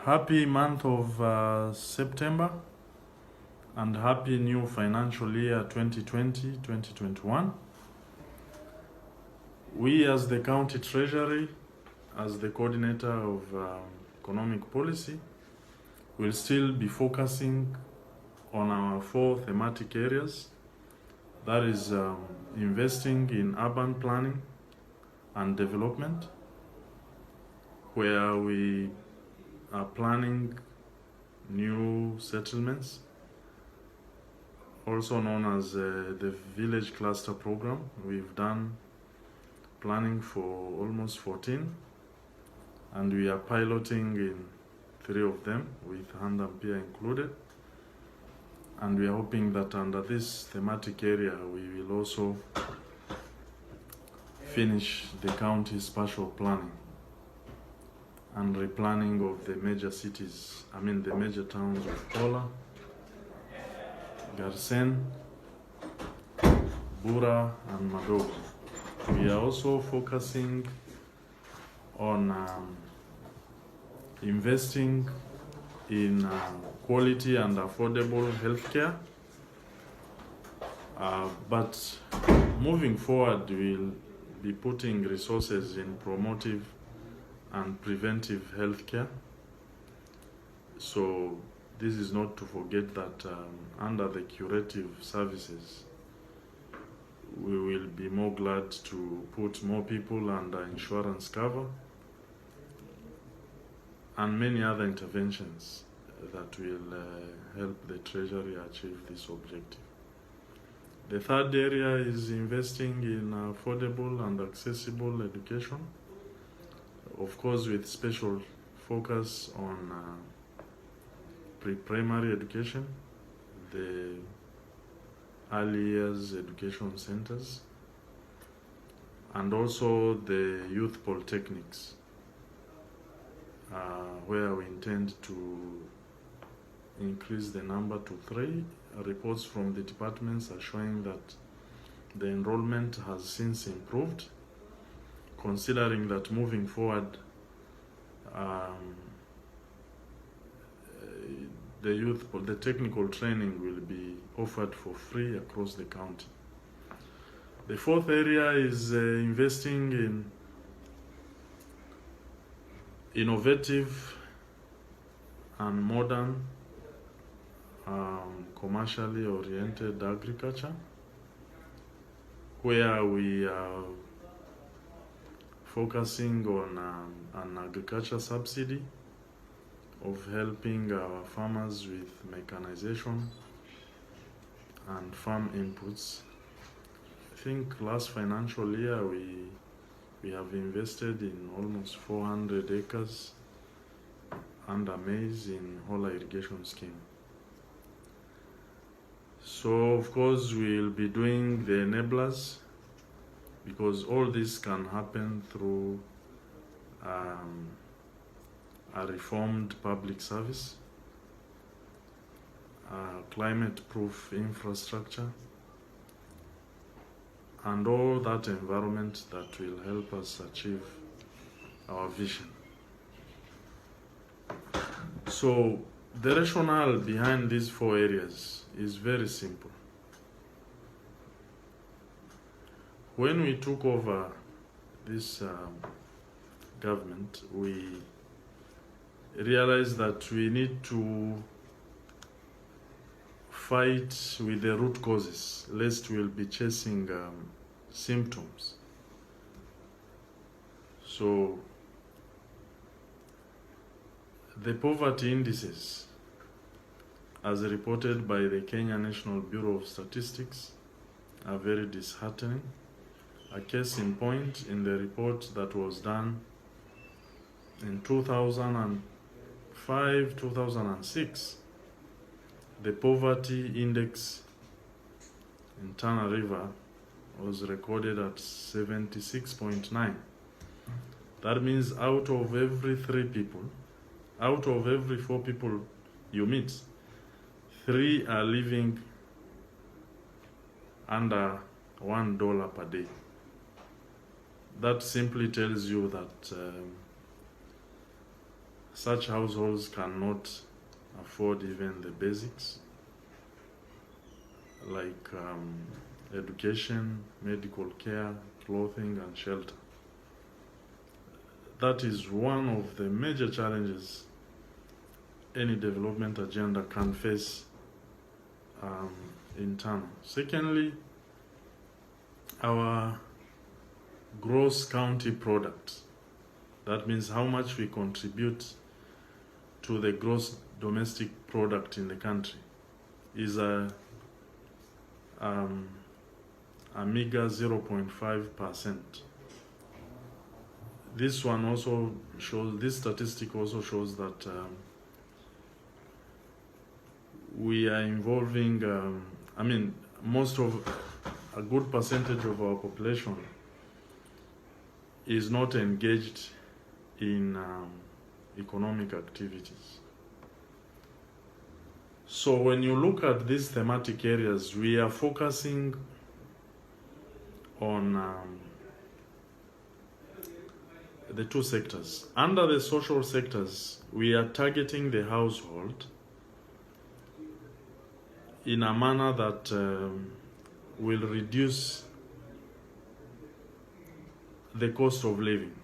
Happy month of September and happy new financial year 2020-2021. We as the County Treasury, as the coordinator of economic policy, will still be focusing on our 4 thematic areas. That is investing in urban planning and development, where we are planning new settlements, also known as the Village Cluster Program. We've done planning for almost 14, and we are piloting in 3 of them, with Hand and Peer included. And we are hoping that under this thematic area, we will also finish the county spatial planning and replanning of the major cities, the major towns of Kola, Garsen, Bura, and Madogo. We are also focusing on investing in quality and affordable healthcare. But moving forward, we'll be putting resources in promotive and preventive healthcare. So this is not to forget that under the curative services, we will be more glad to put more people under insurance cover and many other interventions that will help the Treasury achieve this objective. The third area is investing in affordable and accessible education, of course with special focus on pre-primary education, the early years education centers, and also the youth polytechnics, where we intend to increase the number to 3. Reports from the departments are showing that the enrollment has since improved, considering that moving forward, the technical training will be offered for free across the county. The fourth area is investing in innovative and modern commercially oriented agriculture, where we are focusing on an agriculture subsidy of helping our farmers with mechanization and farm inputs. I think last financial year we have invested in almost 400 acres under maize in Hola irrigation scheme. So of course we'll be doing the enablers, because all this can happen through a reformed public service, climate-proof infrastructure, and all that environment that will help us achieve our vision. So the rationale behind these 4 areas is very simple. When we took over this government, we realized that we need to fight with the root causes, lest we'll be chasing symptoms. So the poverty indices, as reported by the Kenya National Bureau of Statistics, are very disheartening. A case in point, in the report that was done in 2005-2006, the poverty index in Tana River was recorded at 76.9. That means out of every 4 people you meet, 3 are living under $1 per day. That simply tells you that such households cannot afford even the basics like education, medical care, clothing, and shelter. That is one of the major challenges any development agenda can face in Tana. Secondly, our gross county product, that means how much we contribute to the gross domestic product in the country, is a meager 0.5%. This one also shows, this statistic also shows that we are involving, most of, a good percentage of our population is not engaged in economic activities. So when you look at these thematic areas, we are focusing on the two sectors. Under the social sectors, we are targeting the household in a manner that will reduce the cost of living.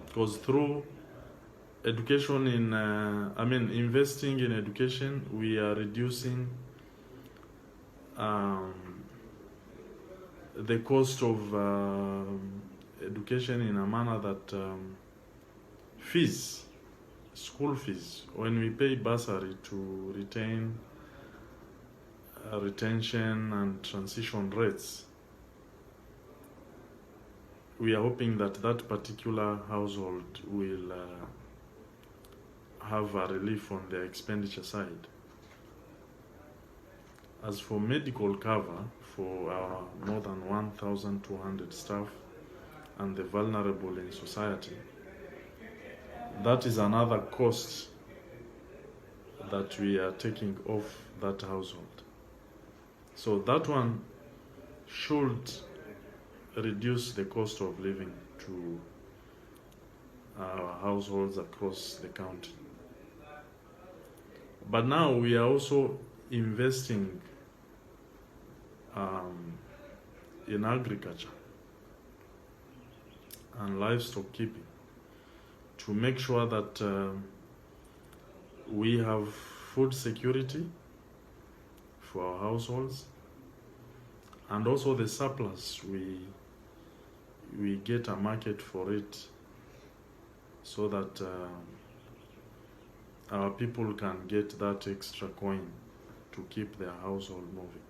Because through education investing in education, we are reducing the cost of education in a manner that fees, school fees, when we pay bursary to retain retention and transition rates, we are hoping that that particular household will have a relief on their expenditure side. As for medical cover for our more than 1,200 staff and the vulnerable in society, that is another cost that we are taking off that household. So that one should reduce the cost of living to our households across the county. But now we are also investing in agriculture and livestock keeping to make sure that we have food security for our households, and also the surplus, we get a market for it so that our people can get that extra coin to keep their household moving.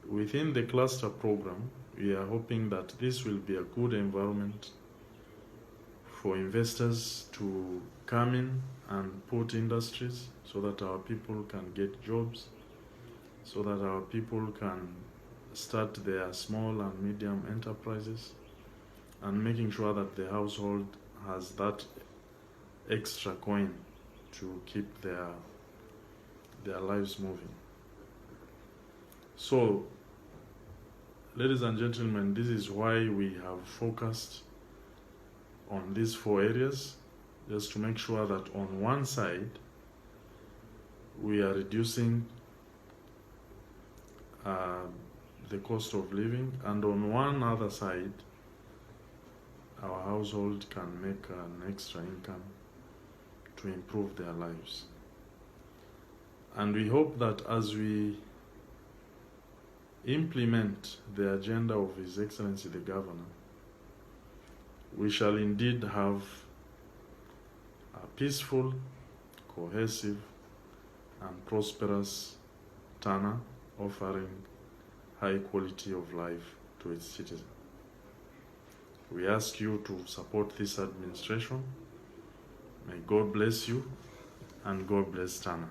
Within the cluster program, we are hoping that this will be a good environment for investors to come in and put industries so that our people can get jobs, so that our people can start their small and medium enterprises, and making sure that the household has that extra coin to keep their lives moving. So, ladies and gentlemen, this is why we have focused on these 4 areas, just to make sure that on one side, we are reducing the cost of living, and on one other side, our household can make an extra income to improve their lives. And we hope that as we implement the agenda of His Excellency the Governor, we shall indeed have a peaceful, cohesive, and prosperous Tana, offering high quality of life to its citizens. We ask you to support this administration. May God bless you, and God bless Tana.